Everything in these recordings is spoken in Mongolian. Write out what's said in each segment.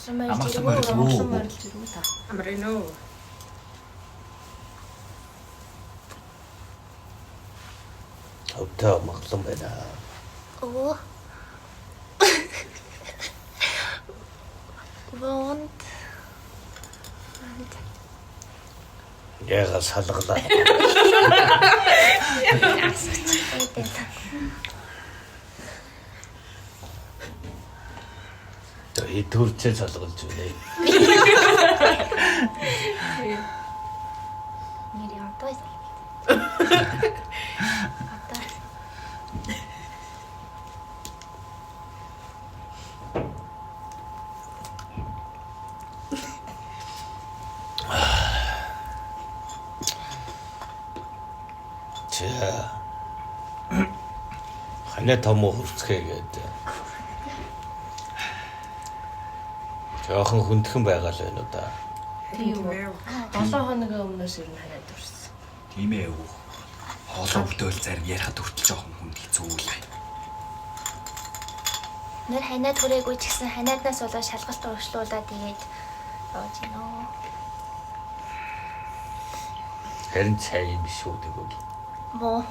Амарсан морилж ирүү та. Амрэнөө. Өвтөө маглан байна. Оо. Вонд. Яга салгалаа. Тэ төрчээ салгалж байна. Нэр янтай. Ханаа том хурцгээ гэдэг. Жохон хүндхэн байгаа л байна уу да. Тийм үү. 7 хоногийн өмнөөс ер нь ханаад дурсан. Тийм ээ үү. Хоолоо өвдөөл зарим ярихад хүртэл жоохон хүнд хэцүү л байна. Нэр ханаад хүрээгүй ч гэсэн ханааднаас болоод шалгалт урагшлуулаад тэгээд явж гинэ. Харин цай юм биш үү тэгвэл. Мо.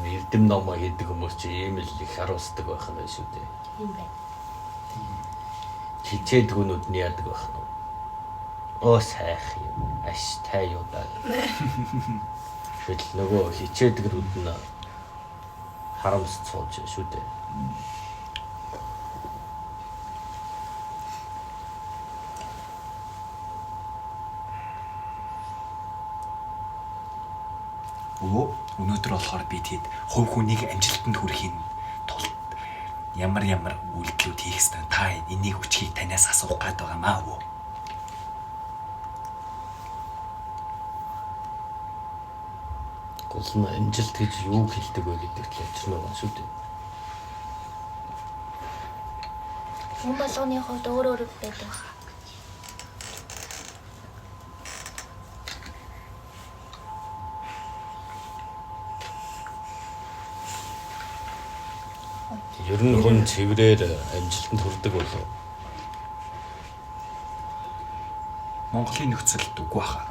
Эрдэм номоо хийдэг хүмүүс чи ийм л их харуулдаг байх нь шүү дээ. Тийм бай. Хичээлгүүнүүд нь яадаг байх нь. Оо сайх юм. Аш тай юу даа. Тэгэл нөгөө хичээдгэрүүд нь харамс цууж шүү дээ. Өнөөдөр болохоор би тэгэд хувь хүнийг амжилтанд хүрэхийн тулд ямар үйлдэлүүд хийх ёстой та энийг хүчийг танаас асуух гээд байгаамаа өвөө. Гол нь амжилт гэж юу хэлдэг вэ гэдэг л ачирна байна шүү дээ. Хүн болгоны хувьд өөр байдаг баха. Ер нь хүн цэврээр амжилтанд хүрдэг болов. Монголын нөхцөлд үгүй баха.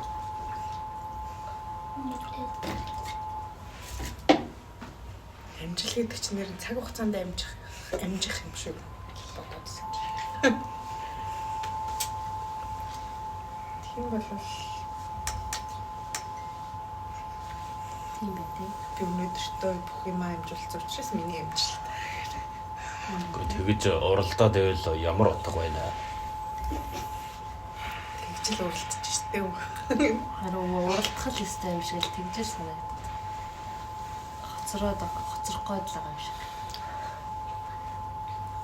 Амжилт гэдэг чинь нэр цаг хугацаанд амжих юм шиг бодоодсэн. Тийм болов. Тийм байх тийм. Би өнөөдөртөө бүх юм амжуулсан учраас миний амжилт. Тэгэж уралдаа байвал ямар утга байна? Тэгж л уралдаж штэ. Харин уралдах л ёстой юм шиг л тэгжэл санагдав. Хоцрох гээд л байгаа юм шиг.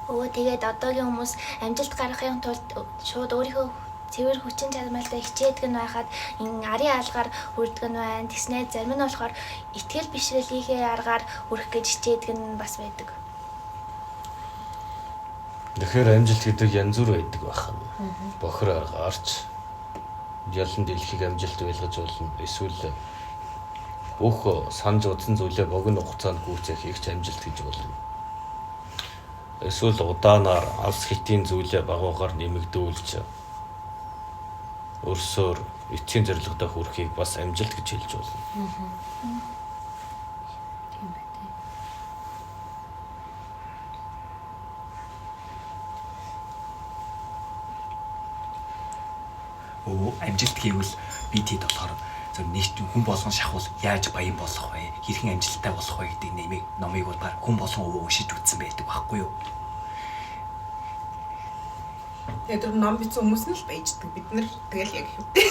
Тэгээд одоогийн хүмүүс амжилт гаргахын тулд шууд өөрийнхөө цэвэр хүчин чармайлтай хичээдэг нь байхад арын алгаар хүрдэг нь байна. Тэгснээр зарим нь болохоор итгэл бишрэлийнхээ аргаар хүрэх гэж хичээдэг нь бас байдаг. Тэгэхээр амжилт гэдэг янз бүр байдаг байх нь. Бохор аргаарч ялан дэлхийг амжилт байлгаж болно. Эсвэл бүх санаж удсан зүйлээ богино хугацаанд гүйцээх их амжилт гэж болно. Эсвэл удаанаар алс хитийн зүйлээ багуугаар нэмэгдүүлж өрсөөр эцсийн зорилгодоо хүрэхийг бас амжилт гэж хэлж болно. Амжилт гэвэл би тэд болохоор зөв нэгт хүн болгон шахвал яаж баян болох вэ? Хэрхэн амжилттай болох вэ гэдэг номыг бол баг хүн болгон өвөө уншиж үзсэн байдаг байхгүй юу? Тэр ном бичсэн хүмүүс нь л баяждаг. Бид нэр тэгэл яг хэвтэй.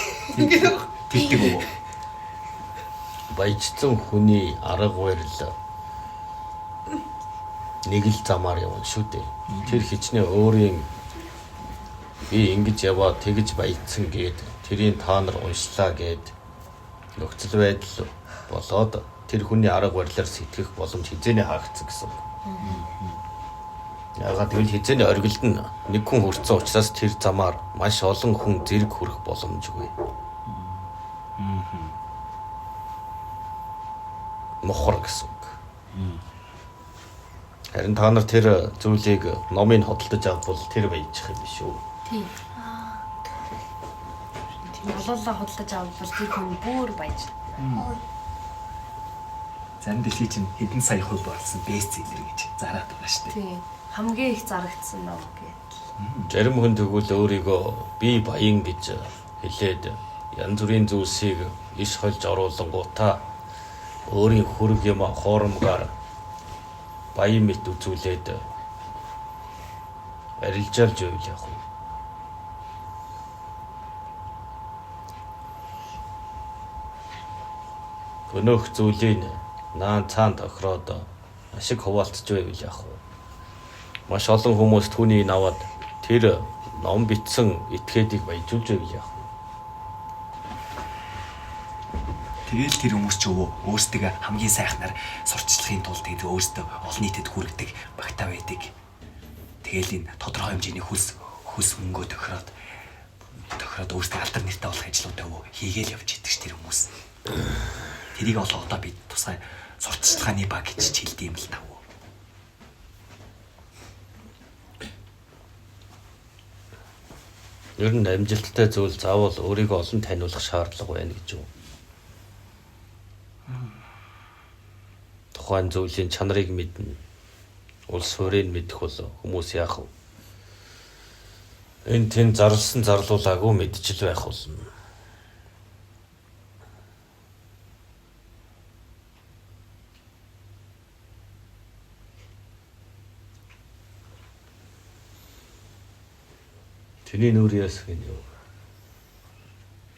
Тэгдэг үү? Баяжсан хүний арга барил нэг л замаар явна шүү дээ. Тэр хичнээн өөрийн би ингэж яваа тэгж баяжсан гээд тэрийн та нар уншлаа гээд нөхцөл байдал болоод тэр хүний арга барилаар сэтгэх боломж хизээний хаагдсан гэсэн. Ягаад гэвэл хизээний оргилд нь нэг хүн хүрсэн учраас тэр замаар маш олон хүн зэрэг хүрэх боломжгүй. Мохор гэсэн үг. Харин та нар тэр зүйлийг номыг хөдөлж авбал тэр баяжих юм биш үү? Тийм. Олоолаа худалдаж авбал тэр хүн бүр баяж. Зарим дэлхий чинь хэдэн сая хувь болсон бестселлер гэж зараад байгаа шүү дээ. Тийм. Хамгийн их зарагдсан ном гэдэг. Зарим хүн тэгвэл өөрийгөө би баян гэж хэлээд янз бүрийн зүйлсийг иш холж оруулангуудаа өөрийн хөрөг юм хоромгаар баян мэт үзүүлээд арилжаалж байвал яах вэ? Өнөөх зүйлийн наан цаан тохироод ашиг хуваалцж байвал яах вэ? Маш олон хүмүүс түүнийг аваад тэр ном бичсэн этгээдийг баяжуулж байвал яах вэ? Тэгэл тэр хүмүүс ч өөрсдөө хамгийн сайхнаар сурчлахын тулд тэгээд өөрсдөө олон нийтэд хүргэдэг багтаа байдаг. Тэгэл энэ тодорхой хэмжээний хөлс мөнгөө тохироод өөрсдөө алдар нэртэй болох ажлуудаа хийгээл явж идэг ш тэр хүмүүс. Тэрийг одоо бид тусгай сурталчилгааны баг гэж хэлдэг юм л тав. Ер нь амжилттай зүйл заавал өөрийгөө олон таниулах шаардлага байна гэж юу? Тухайн зүйлийн чанарыг мэднэ. Улс хуурийг мэдэх бол хүмүүс яах вэ? Энэ тэн зарлсан зарлуулаагүй мэдчил байх болно. Тэний нүрийн ясг нь юу?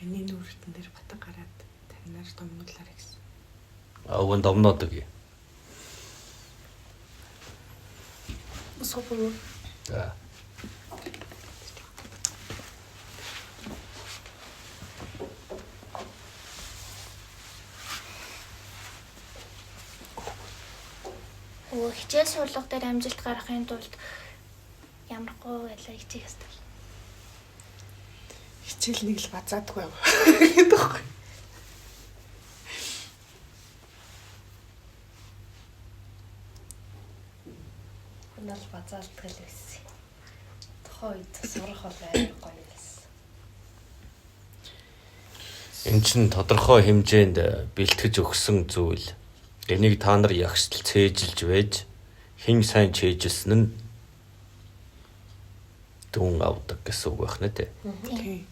Миний нүртэн дээр батг гараад танаар домнуулаарай гэсэн. Аван домноодог юм. Супер. За. Хичээл сурлага дээр амжилт гаргахын тулд ямаргүй байлаа хичээх ёстой. Хичээл нэг л базаадгүй юм. Гэдэг байхгүй. Хөнөөл базаалдаг л байсан. Тухайн үед сурах бол амар гоё байсан. Энэ чинь тодорхой хэмжээнд бэлтгэж өгсөн зүйл. Энийг та нар ягштал цээжилж байж хин сайн чийжилсэн нь дүн авдаг гэсэн үг байх нэ тэ. Тийм.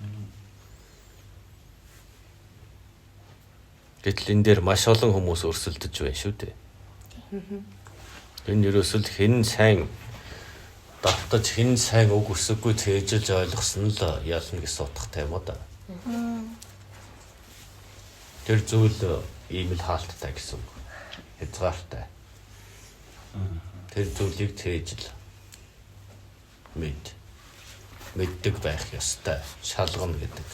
Гэтэл энэ дээр маш олон хүмүүс өрсөлдөж байна шүү дээ. Энэ ерөөсөл хэн сайн давтаж хэн сайн үг өсөхгүй цээжилж ойлгосон л ялна гэсэн утгатай юм да. Тэр зүйл ийм л хаалттай гэсэн үг. Хязгаартай. Тэр зүйлийг цээжил мэддэг байх ёстой. Шалгана гэдэг.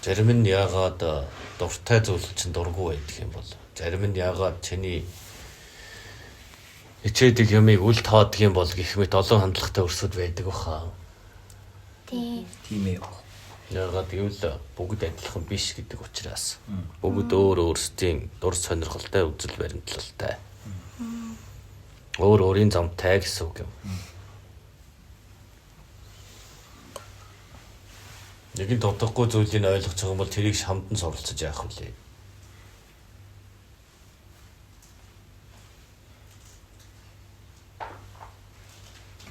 Зарим нь яагаад дуртай зүйл чинь дургүй байдаг юм бол зарим нь яагаад чиний хичээдэг юмыг үл таадаг юм бол гэх мэт олон хандлагатай өрсөд байдаг баха. Тийм ээ. Яагаад гэвэл бүгд адилхан биш гэдэг учраас бүгд өөр өөрсдийн дур сонирхолтой үзэл баримтлалтай. Өөр өөрийн замтай гэсэн үг юм. Нэгэн дутхгүй зүйлийг ойлгож байгаа юм бол тэрийг шамдан суралцаж яах вэ?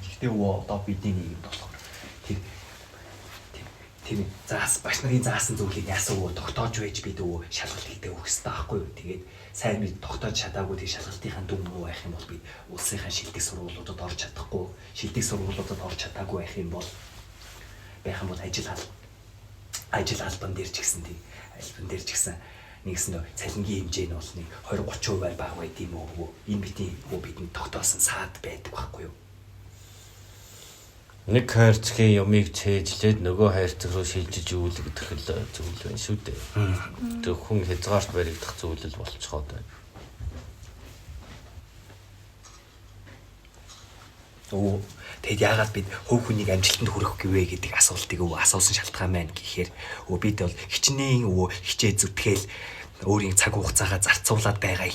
Гэхдээ одоо бидний нийгэмд болохоор тэр багш нарын заасан зүйлийг яасаа тогтоож байж бид шалгалт хийдэг өгөхтэй байхгүй юу? Тэгээд сайн бид тогтоож чадаагүй тэр шалгалтынхаа дүн муу байх юм бол бид улсынхаа шилдэг сургуулиудад орж чадахгүй, шилдэг сургуулиудад орж чадаагүй байх юм бол ажил албан дээр ч гэсэн нэгсэн цалингийн хэмжээ нь бол нэг 20-30% бага байд юм уу? Энэ бидний тогтоосон саад байдаг байхгүй юу? Нэг хайрцгийн юмыг цээжлээд нөгөө хайрцаг руу шилжиж үүлгэх л зүйл байна шүү дээ. Зөвхөн хязгаарт баригдах зүйл л болцоход байна. Тэгэд яагаад бид хөв хүнийг амжилтанд хүрэх гэвэ гэдэг асуултыг асуусан шалтгаан байна гэхээр бид бол хичнээн хичээ зүтгээл өөрийн цаг хугацаагаа зарцуулаад байгаа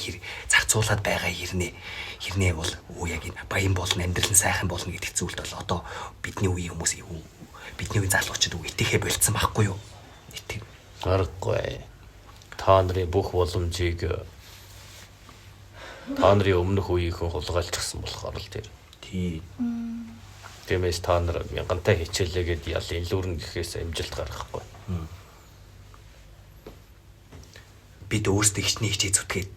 хэрнээ бол яг энэ баян болно, амьдрал нь сайхан болно гэдэг зүйлд бол одоо бидний үеийн хүмүүс бидний үеийн залуучууд итгэхэ болцсон байхгүй юу? Итгэв. Аргагүй. Та нарын бүх боломжийг та нарын өмнөх үеийнхэн хулгайлчихсан болохоор л тэр. Тий. Тиймээс та нар мянгантай хичээлээгээд ял инлүүрэн гэхээс амжилт гаргахгүй. Бид өөрсдөө хичнээн хичээ зүтгээд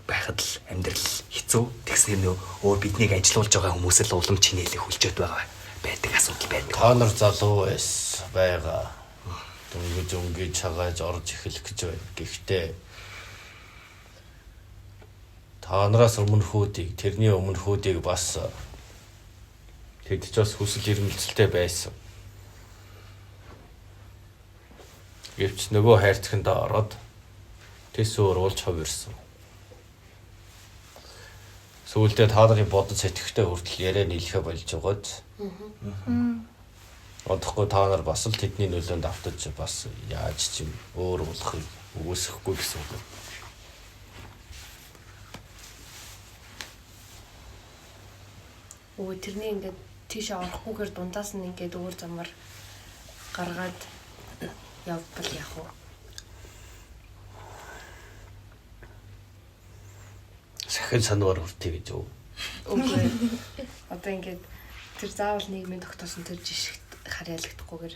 байхад л амьдрал хэцүү. Тэгснээр өөр биднийг ажилуулж байгаа хүмүүс л улам чинээлэх хүлжээд байдаг асуудал байдаг. Та нар залуу байгаа. Дөнгөж чагааж орж эхлэх гэж байна. Гэхдээ та нараас өмнөхүүдийг, тэрний өмнөхүүдийг бас тэд ч бас хүсэл эрмэлзэлтэй байсан. Гэвч нөгөө хайрцагтаа ороод тэсөөр уулж хувирсан. Сүүлдээ та нарын бодож сэтгэхтэй хүртэл яриа нийлхэ болж байгааз. Одохгүй та нар бас л тэдний нөлөөнд автаж бас яаж ч юм өөр болохыг үгүйсэхгүй гэсэн үг. Тэрний ингээд тийш орохгүйгээр дундаас нь ингээд өөр замаар гаргаад явбал яах вэ? Сахин санаар хүртээ гэж юу? Үгүй. Одоо ингээд тэр заавал нийгмийн тогтоосон тэр жишгт харьяалагдахгүйгээр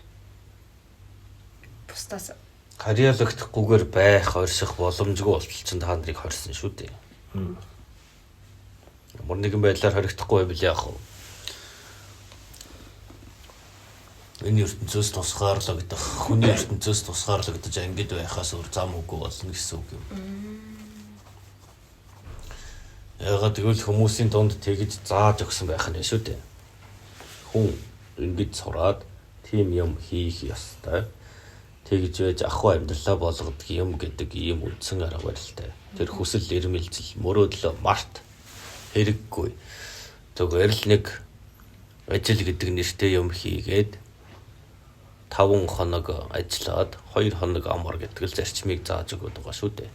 бусдаас харьяалагдахгүйгээр байх, орших боломжгүй болчихсон та нарыг хорьсон шүү дээ. Ямар нэгэн байдлаар хоригдохгүй байвал яах вэ? Энэ ертөнцөөс тусгаарлагдах, хүний ертөнцөөс тусгаарлагдаж ангид байхаас өөр зам үгүй болно гэсэн үг юм. Ягаад гэвэл хүмүүсийн дунд тэгж зааж өгсөн байх нь шүү дээ. Хүн ингэж сураад тийм юм хийх ёстой. Тэгж байж ахуй амьдралаа болгодог юм гэдэг ийм үндсэн арга барилтай. Тэр хүсэл эрмэлзэл мөрөөдөл март хэрэггүй. Зүгээр л нэг ажил гэдэг нэртэй юм хийгээд 5 хоног ажиллаад 2 хоног амар гэдэг л зарчмыг зааж өгöd байгаа шүү дээ.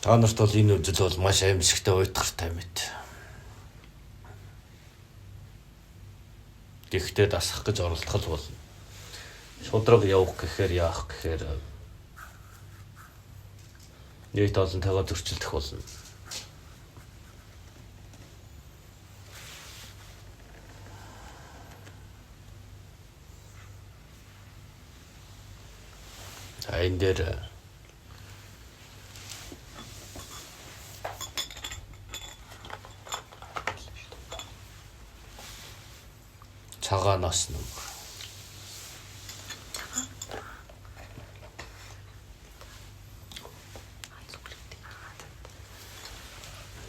Та нарт бол энэ үйл бол маш аимшигтай уйтгартай мэт. Гэхдээ дасах гэж оролдох л болно. Шудраг явах гэхээр яах гэхээр нийт олонтойгоо зөрчилдөх болно. Энэ дээр цагаанаас нэг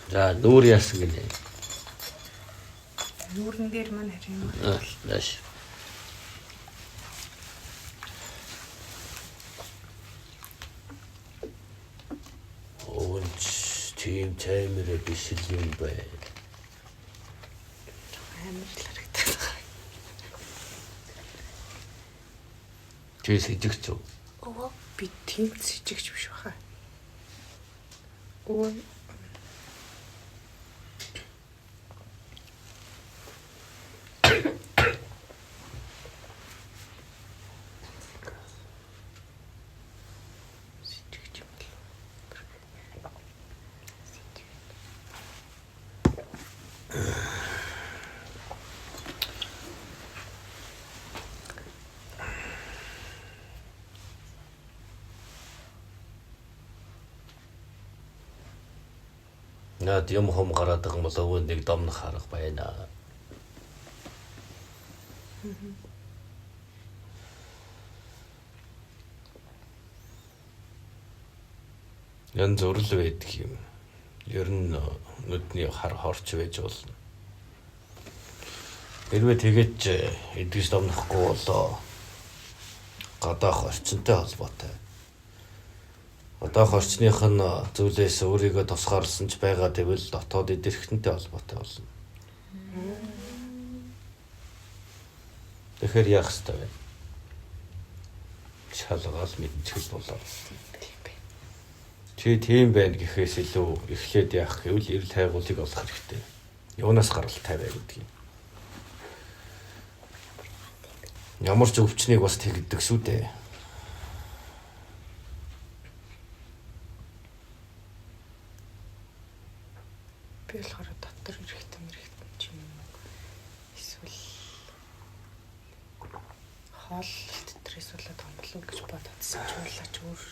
за нүүр яасан гинэ. Нүүрэн дээр маань харин Нааш. Тийм таймер биш юм байна. амар л харагдаад. Чи сэжигч үү? Өвөө. Би тийм сэжигч биш баха. Өө наад юм хом гараад байгаа юм бол өвөө нэг домнох харах байна. Ян зурл байдаг юм. Ер нь нүдний хар хорч байж болно. Хэрвээ тэгэж эдгэж домнохгүй болоо гадаах орчинтой холбоотой. Гадаах орчных нь зүйлээс өөрийгөө тусгаарлсан ч байгаа гэвэл дотоод идэрхтэнтэй холбоотой болно. Тэгэхээр яах ёстой вэ? Шалгаал мэдчихэл болоо. Чи тийм байна гэхээс илүү эхлээд яах гэвэл эрэл хайгуулыг олох хэрэгтэй. Юунаас гаралтай бай гэдгийг. Ямар ч өвчнийг бас тэгдэг шүү дээ. Би болохоор дотор ирэхтэн ч юм уу. Эсвэл хоол дотрээс болоод хомлоо гэж бодоодсэн ч уулаач өөр.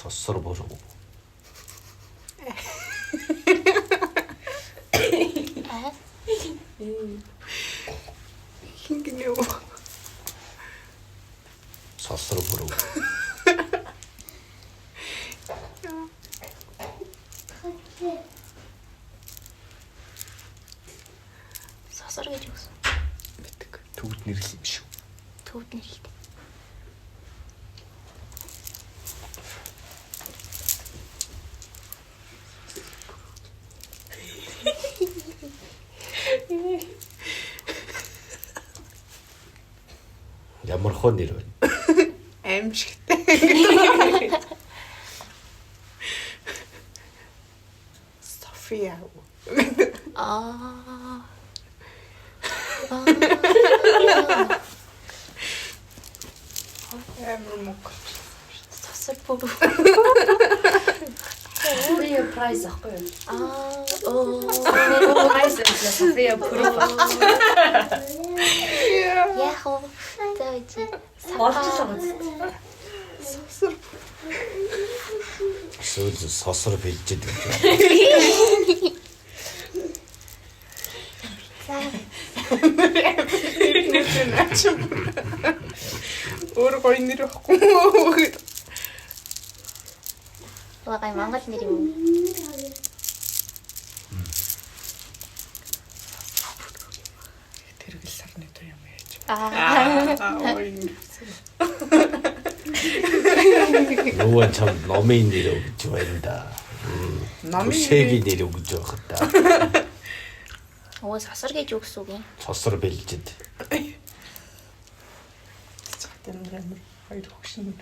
Сосор буруу. Хингэнэ үү? Сосор буруу. Сосор гэж үгсэн. Мэдээгүй. Төвд нэрлэл юм шүү. Төвд нэрлэлтэй. Ямар хөө нэр вэ? Аимшигтай. София. Аа. Амар мог. Сосор буруу. София прайс ахгүй юу? Прайс София бүрүү. Яах вэ? Таач. Олчлоо биз. Эсвэл сосор бэлжээд гэж. Өөр гоё нэр байхгүй. Угай Монгол нэр юм. Тэргэл сарны тоо юм яаж. Ой. Нөгөө чам номын нэр өгч байна да. Номын Шэгийн нэр өгж байгаа да. Оо сосор гэж үгс үг юм. Сосор бэлжээд. Амар хоёр хөгшин.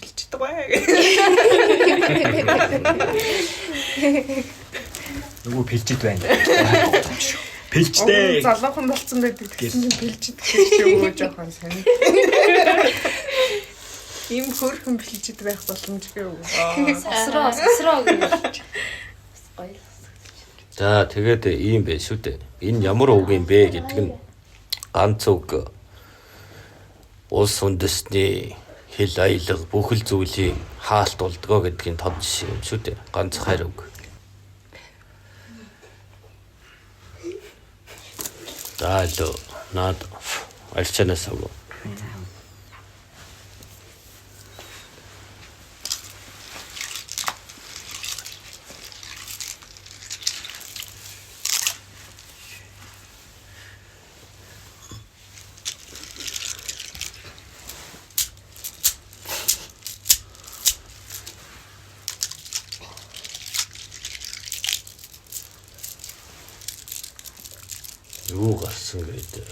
Бэлчтэй бай. Нөгөө пэлжид байна. Пэлжтэй. Залуухан болцсон байдаг гэсэн чинь бэлчид гэж өгөө жоохон сайн. Ийм хөрхөн бэлчид байх боломжгүй юу? Сосроо гэж. Гоё. За тэгээд ийм байх шүү дээ. Энэ ямар үг юм бэ гэдэг нь ганц үг. Улс үндэстний хэл аялал бүхэл зүйлийн хаалт болдгоо гэдгийн тод жишээ юм шүү дээ. Ганц хайр үг. За л наад альчанаас аваа. Юу гарсан гэдэг.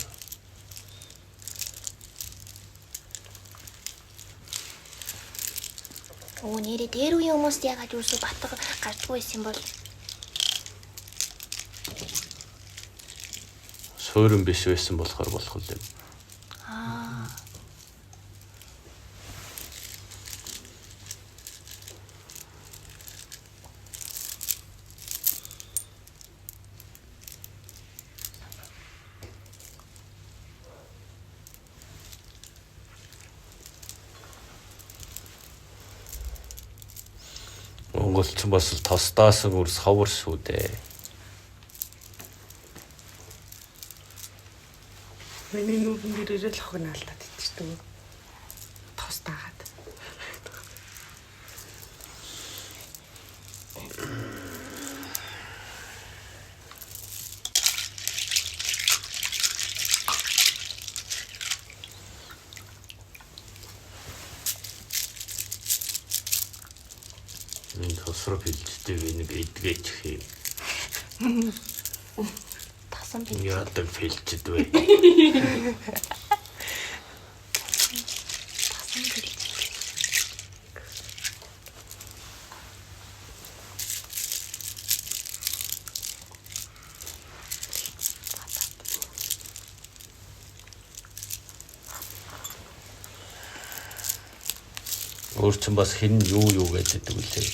Оо нэрээ дээр үеийн хүмүүст ягаад юусоо батга гардггүй байсан юм бол Суурин биш байсан болохоор болох л юм. Монголч бас л тосдаасан үрс ховор шүү дээ. Миний нүрэн дээрээ л хогно алдаад идчихдэг. Тос таагаад. Тосроо бэлддэг нэг эдгээч юм. Тасан бий. Яадаг фэлчд вэ? Тасан бий. Өөр ч бас хэн юу гэдэг үлээ.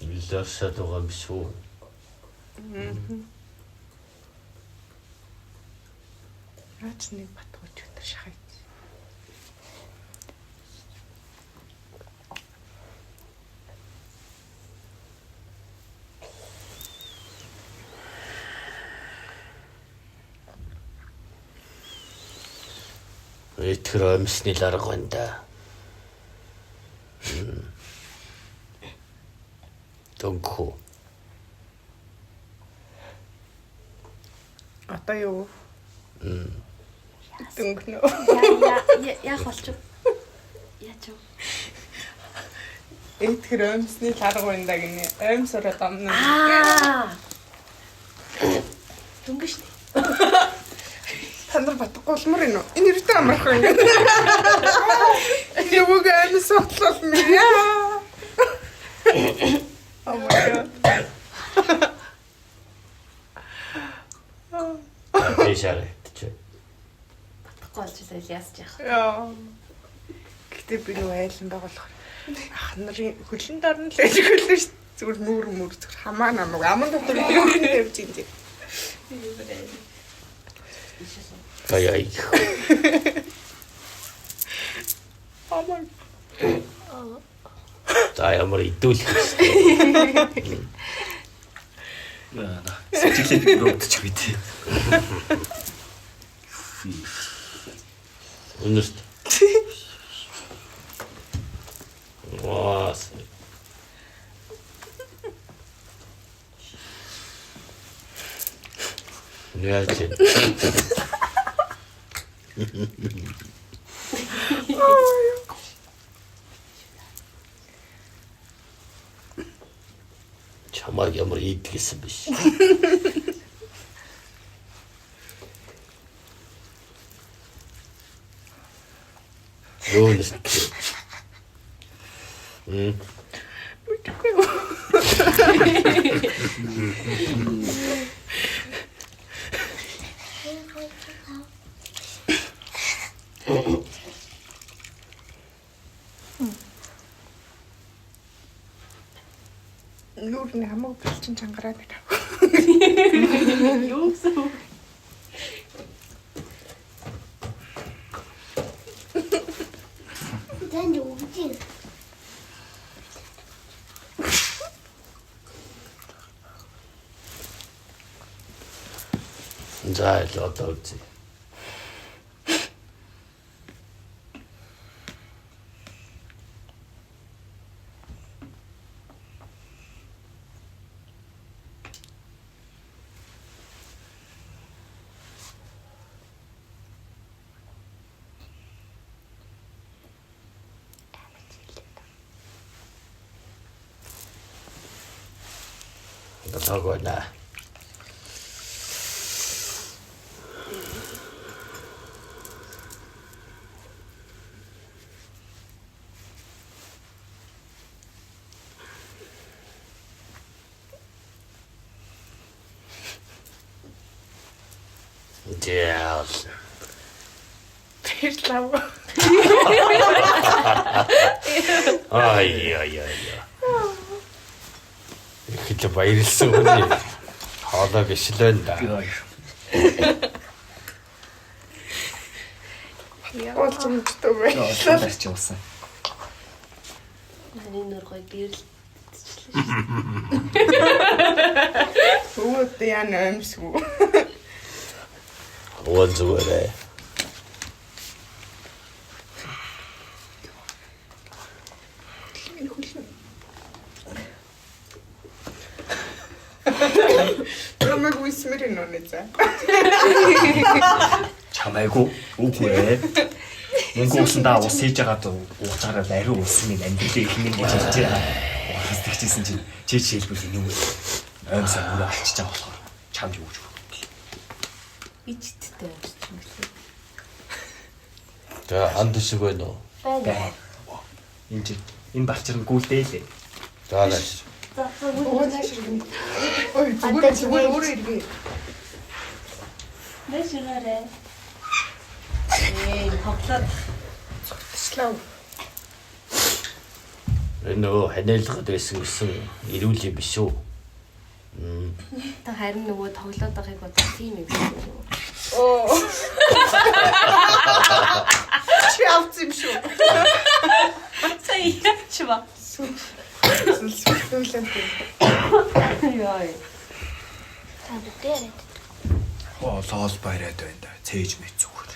Илэршээд байгаа биш үү? Наач нэг батгууч өтөр шахаж. Тэр амьсны ларга байна да. Дөнгөө. Одоо юу? Дөнгөнөө. Яах болчих. Яач вэ? Тэр амьсны ларга байна да гинэ. Амьс ороод амна. Дөнгөн шүү дээ. Тандар батгахгүй улмар энэ. Энэ ирдэ амархан ингэ. Юуг амьс бодлол нэ. Oh my god. Эшарэ чи. Батхгүй болж ирэл яасч яах. Яа. Гэтэ би нөө айлан байгуулах. Ах нарын хөлн дорн л ээж хөлн ш. Зүгээр мөр зүгээр хамаа намаг аман дотор юм тавьж инжээ. Ай. Аман. За ямар идүүлэх Аа. Сэтгэлээ өрөвдөж байт. Өнөрт. Ваас. Яач. Чамайг ямар идгэсэн биш. Ёонес. Нүрний хамаг бэлчин чангараад байна. Юу гэсэн үг? Тэн үгүй. За л одоо үзье. Готово на. Яа. Тэр лав. Ай. Ихтэй баярлсан үний. Хоолой гიშлэн да. Болж юмддаг байлаа. Яа, чи уусан. Миний нургой гэрэл. Өвөд яна өмсгүү. Уун зүгээрээ. Намайг үсмэр нөөнэ за. Чамайгүй үгүй ээ. Мөнгөсөн даа ус хийж байгаа даа ууцаараа ариу уусны амьдралыг хинэн гэж хэлж байгаа. Уус тэгчихсэн чинь чи хэлбэл энэ үү. Оймсаа өөрөө алчиж байгаа болохоор чамд юу гэж өгөх. Ичттэй юм шиг. За анд шиг байна уу? Байна. Энэ балчир нь гүйлдээ лээ. За нааш. Ой, зүгээр өөрөө иргээ. Нэшнэрэ. Хоглоод Слав. Энэ нөө ханиалгаад байсан гэсэн ирүүл юм биш үү? та харин нөгөө тоглоод байгааг бодох тийм юм шиг. Оо. Чи авц юм шүү. Сая яач ба. Сүлсүүлэнтэй. Яа. Та бүгдээ Лоос баяраад байна да. Цээж мэд зүгээр.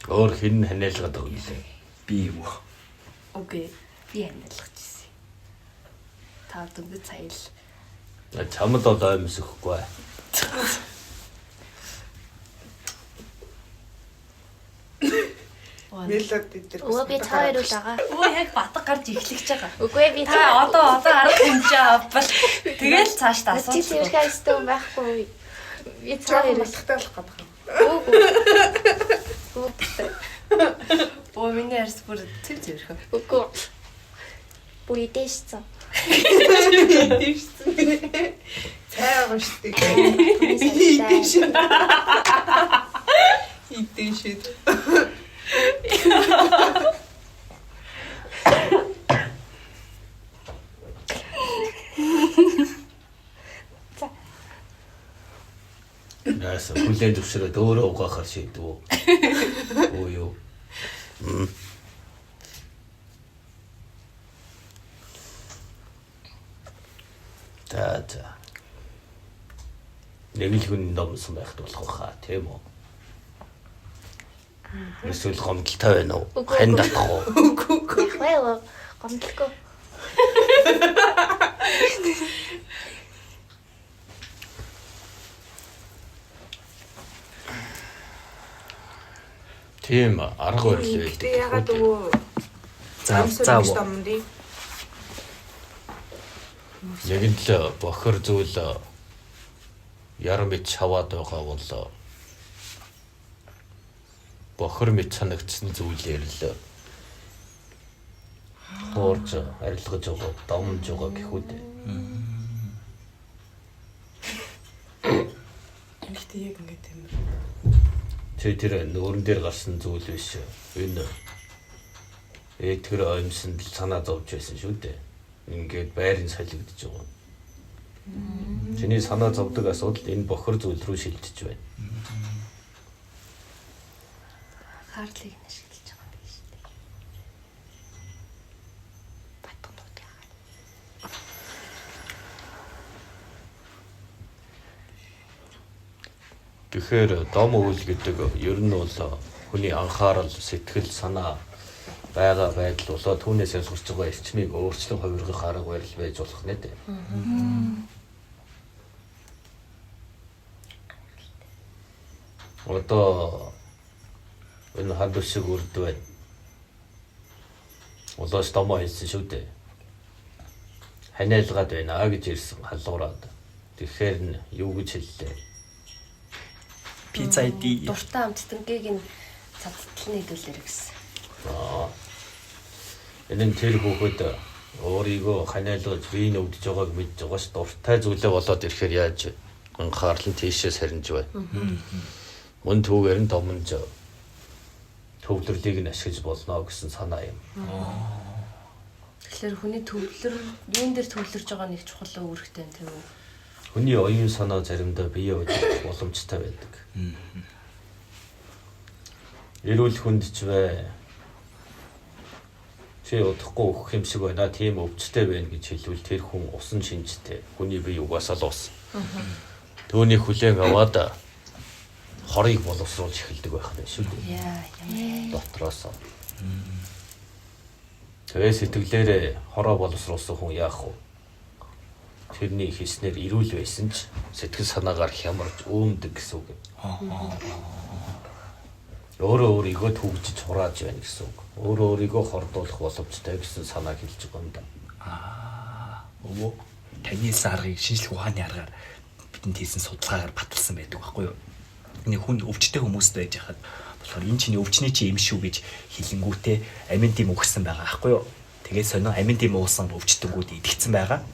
Өөр хин ханиалгаад байгаа юм лээ. Би юу? Окей. Би хандлагч ирсэн. Та дөнгөж цайл. Чамд одоо юмс өгөхгүй. Мелод идэр. Өө би та хоёр үл байгаа. Өө яг батг гарч эхлэж байгаа. Үгүй би Та одоо арга хэмжээ авбал тэгэл цааш та Чи асууж. тэрхээ өстөө байхгүй. Би та Цаа хоёр. батгтай болох гэдэг юм. Үгүй. Өө миний арс бүр тэр зөрхөө. Үгүй. Бүр идэшсэн. Цаа гоштой. Идэшэд. Яасан хүлэн зөвшөөрөд өөрөө угаахаар шийдв үү? Оо юу. За. Нэг л хүн номсон байхд болох хаа тийм үү? Эсвэл гомдолтой байна уу? Хань татах уу? Яхваа гомдлохгүй. Тийм арга барил байдаг. Тэ ягаад өвөө За. Яг л бохор зүйл ярам бич хаваад байгаа бол бохор мэд санагдсан зүйлээр л хоорж арилгаж байгаа, домж байгаа гэхүү дээ. Ихтэй яг ингэ тийм. Тэр нүүрэн дээр гарсан зүйл биш. Энэ тэр оимсонд л санаа зовж байсан шүү дээ. Ингээд байрын солигдож байгаа. Чиний санаа зовдөг асуудал энэ бохор зүйл рүү шилжиж байна. Хаарлыг нэшгэлж байгаа юм биш үү? Батгнууд яа. Тэгэхээр дом өвөл гэдэг ер нь бол хүний анхаарал, сэтгэл, санаа байгаа байдал болоо түүнээс сурч байгаа эрчмийг өөрчлөн хувиргах арга барил байж болох нэ дээ. Одоо энэ хадвар шиг үрд байна. Улаас домоо хийсэн шүү дээ. Ханиалгаад байна гэж ирсэн халуураад. Тэгэхээр нь юу гэж хэллээ? Пицца ID. Дуртай амттангийг нь цацталны хэдүүлэр гэсэн. Энэ тэр хүүхэд өөрийгөө ханиалгаж биеийн өвдөж байгааг мэдж байгаа ш дуртай зүйлээ болоод ирэхээр яаж анхаарал нь тийшээс харинж байна. Мөн түүгээр нь домонж төвлөрлийг нь ашиглаж болно гэсэн санаа юм. Тэгэхээр хүний төвлөр юун дээр төвлөрж байгаа нэг чухал үүрэгтэй юм тийм үү? Хүний оюун санаа заримдаа бие удирдах боломжтой байдаг. Эрүүл хүнд ч бай. Чи удахгүй өгөх юм шиг байна. Тийм өвчтэй байна гэж хэлвэл тэр хүн усан шинжтэй. Хүний бие угаасаа л ус. Төвний хүлээн аваад хорыг боловсруулж эхэлдэг байх нь шүү дээ. Яа. Дотроос. Тэгээ сэтгэлээрээ хороо боловсруулсан хүн яах вэ? Тэрний хийснээр эрүүл байсан ч сэтгэл санаагаар хямарч өөмдөг гэсэн үг. Өөрөө өөрийгөө түгжиж хурааж байна гэсэн үг. Өөрөө өөрийгөө хордуулах боломжтой гэсэн санааг хэлж байгаа юм да. Өвөө таны саргыг шинжлэх ухааны аргаар бидэнд хийсэн судалгаагаар баталсан байдаг байхгүй юу? Нэг хүн өвчтэй хүмүүст байж хахад болохоор энэ чиний өвчний чи юм шүү гэж хэлэнгүүтээ амин дим өгсөн байгаа байхгүй юу? Тэгээд сонио амин дим уусан өвчтөнгүүд идэгцэн байгаа.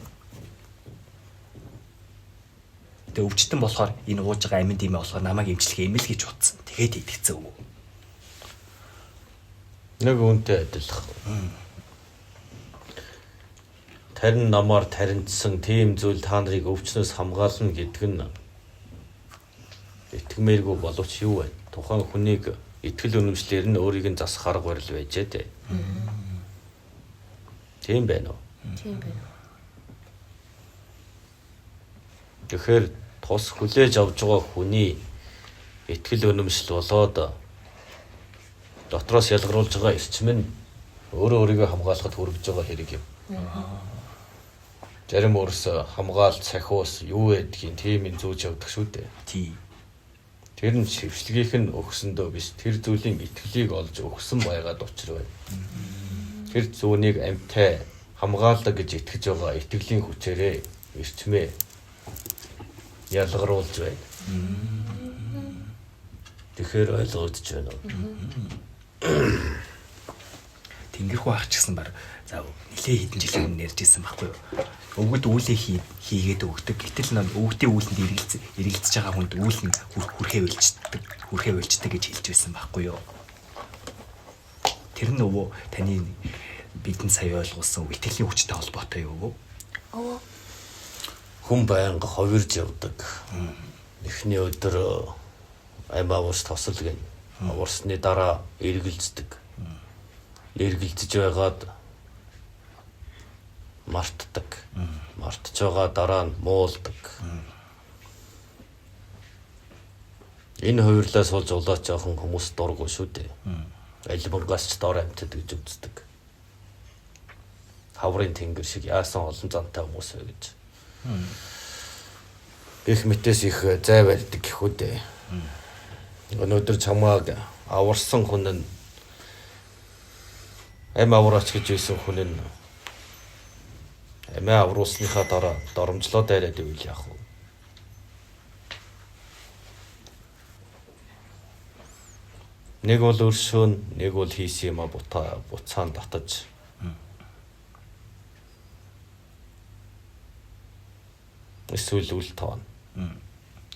Тэгээд өвчтөн болохоор энэ ууж байгаа амин димээ болохоор намайг эмчлэгээ эмэл гэж утсан. Тэгээд идэгцэн өвөө. Нэг үнтэй адилхан. Тарин намаар таринцсан тийм зүйл та нарыг өвчнөөс хамгаална гэдэг нь итгэмээргүй боловч юу вэ? Тухайн хүнийг итгэл үнэмшлэр нь өөрийг нь засах арга барил байжээ дээ. Тийм байна уу? Тийм байна. Тэгэхээр тус хүлээж авж байгаа хүний итгэл үнэмшил болоод дотроос ялгаруулж байгаа эрчим нь өөрөө өөрийгөө хамгаалахад хүргэж байгаа хэрэг юм. Зарим өөрөөсөө хамгаалт сахиус юу гэдгийг тийм юм зүүж явдаг шүү дээ. Тий. Тэр нь шившлгийнх нь өгсөндөө биш тэр зүйлийн итгэлийг олж өгсөн байгаад учир байна. Тэр зүүнийг амьтай хамгаалдаг гэж итгэж байгаа итгэлийн хүчээрээ эрчмээ ялгаруулж байна. Тэгэхээр ойлгогдож байна уу? Тэнгэрхүү ах ч гэсэн баг за нэлээ хэдэн жилийн өмнө ярьж ирсэн байхгүй юу? Өвгөд үүлээ хийгээд өгдөг. Гэтэл нөө өвгдийн үүлэнд эргэлзэж байгаа хүнд үйл нь хүрхээ уйлждаг гэж хэлж байсан байхгүй юу? Тэр нь өвөө таны бидэнд сая ойлгуулсан итгэлийн хүчтэй холбоотой юу? Хүн байнга ховирж явдаг. Эхний өдөр аймаавс тосол гэн. Аварсны дараа эргэлздэг. Эргэлзэж байгаад мартдаг. Мартж байгаа дараа нь муулдаг. Энэ хувирлаас болж улаач жоохон хүмүүс дургу шүү дээ. Альбангаас ч дор амьтад гэж үздэг. Хаврын тэнгэр шиг яасан олон зантай хүмүүс вэ гэж. Их мэтээс их зай барьдаг гэх үү дээ. Өнөөдөр чамааг аварсан хүн нь амь авраач гэж байсан хүн нь амиа авруулсныхаа дараа доромжлоо дайраад ивэл яах вэ? Нэг бол өршөөн, нэг бол хийсэн юм буцаан татаж. Эсвэл үл тоон.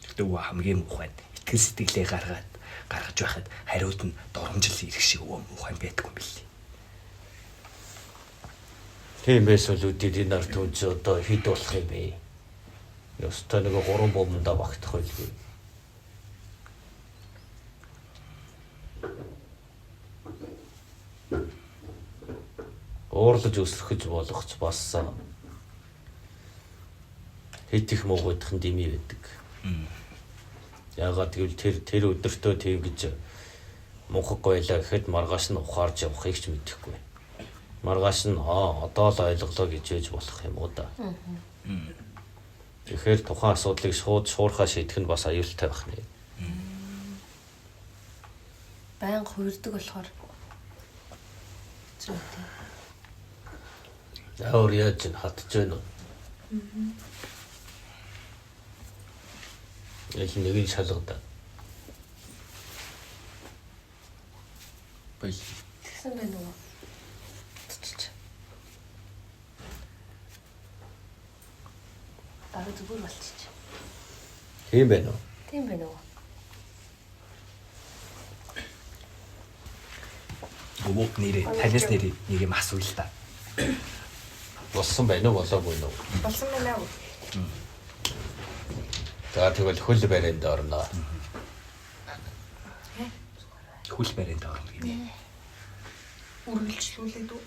Тэгтээ хамгийн муухай итгэл сэтгэлээ гаргаж байхад хариуд нь доромжил ирэх шиг муухай байдаг юм билээ. Тийм байсан л үдийн нар түнч одоо хэд болох юм бэ? Ёстой нэг 3 бомбонд багтах байлгүй. Уурлаж өсрөхөж болгоч бас хэд их муугайдах дими байдаг. Яагаад гэвэл тэр өдөртөө тийм гэж мунхаг гойлаа гэхэд маргааш нь ухаарж явахыг ч мэдэхгүй. Маргааш нь одоо л ойлголоо гэж ээж болох юм уу да. Тэгэхээр тухайн асуудлыг шуурхаа шийдэх нь бас аюултай байх нэ. Баян хувирдаг болохоор зүйтэй. Яавар яаж ин хатж байна уу? Ял нэг нь шалгадаа. Бай. Тэгсэн байна уу? Тучиж. Бараг зүгээр болчих. Тийм байна уу? Тийм байна уу? Өвөө нэрээ таньс нэрээ нэг юм асууя л та. Болсон байна уу болоогүй юу? Болсон байна уу? За тэгвэл хөл баринд орно. Хөл баринд орно гинэ. Үргэлжлүүлээд үү?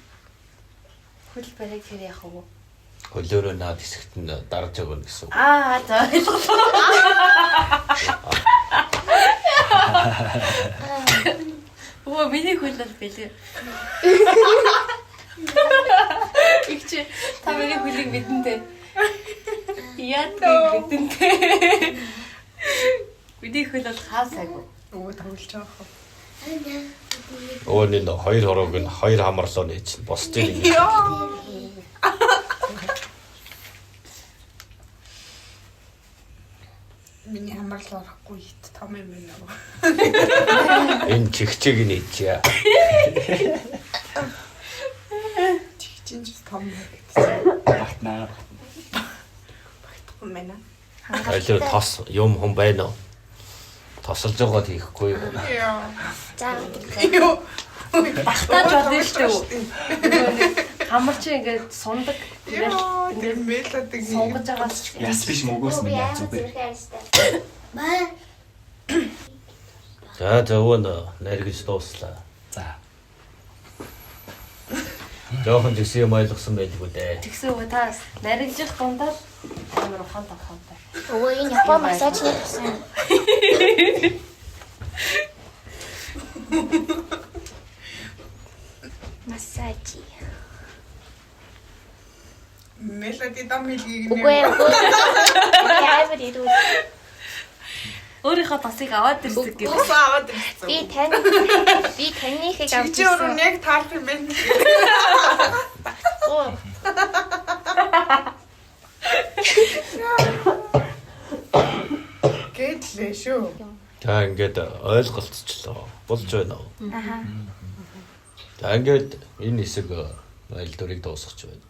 Хөл барайг тэр яах вэ? Хөлөөрөө наад хэсэгт нь дарж өгнө гэсэн. Аа за Оо миний хөл бол бэлээ. Игч та миний хөлийг мэдэн дээ. Яа тийм мэдэн дээ. Миний хөл бол хаасаагүй. Өө тоглож байгаа хөө. Өөний хоёр хорог нь хоёр хамарлоо нээж босдгийг. Миний хамарлал орохгүй хит том юм байна уу? Энэ чигчээг нээчихье. Чигчин ч том байх. Батнаа. Юм байна. Алуу тос юм хүн байна уу? Тосолж байгаад хийхгүй юу? Яа. За. Юу. Багтааж болно шүү дээ. Хамарч ингээд сундаг. Яа, Ингээд мэлэдэг сунгаж байгаа. Яс биш мөгөөс минь яа зүгээр. За зөвхөн наргиж дууслаа. За. Жохон жигсэн юм ойлгосон байлгүй дээ. Тэгсэн үү та наригжих дундаа амар ухаантай. Өвөө энэ Япон массажны тусан. Массажи. мэлэдэг дам хэлгийг Үгүй амар ирүү. Өөрийнхөө тосыг аваад ирсэн гэдэг. Тус аваад ирсэн. Би танихыг авч Чи өөрөө ирсэн. яг таарх юм байна. Оо. Гэтлээ шүү. За ингээд ойлголцчлоо. Болж байна уу? Аха. За ингээд энэ хэсэг айл дурыг дуусгах байна.